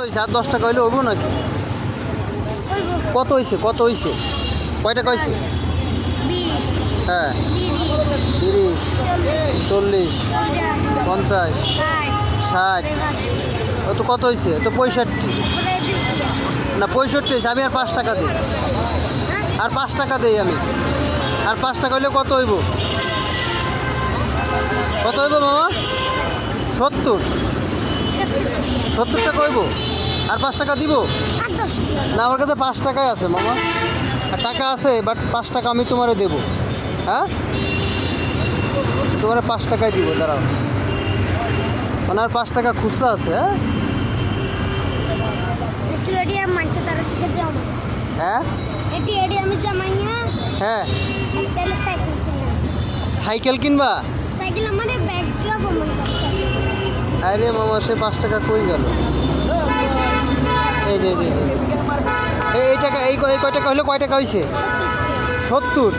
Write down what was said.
হয়েছে আর 10 টাকা হইলে হইব নাকি? কত হয়েছে কয় টাকা হয়েছে? হ্যাঁ 30 40 50 60 তো কত হয়েছে? তো 65 না 65 হয়েছে। আমি আর 5 টাকা দিই, আর 5 টাকা দিই আমি। আর 5 টাকা হইলে কত হইব? কত হইব মামা? 70 টাকা হইব। আর 5 টাকা দিব না? আমার কাছে 5 টাকাই আছে মামা, আর টাকা আছে, বাট 5 টাকা আমি তোমারে দেবো। হ্যাঁ তোমার 5 টাকাই দিব, দাঁড়াও। মানে আর 5 টাকা খুচরা আছে। হ্যাঁ হ্যাঁ সাইকেল কিনবা? আরে মামা সে 5 টাকা কই গেল? এই যে এই টাকা এই কয় টাকা হলো? কয় টাকা হয়েছে? 70।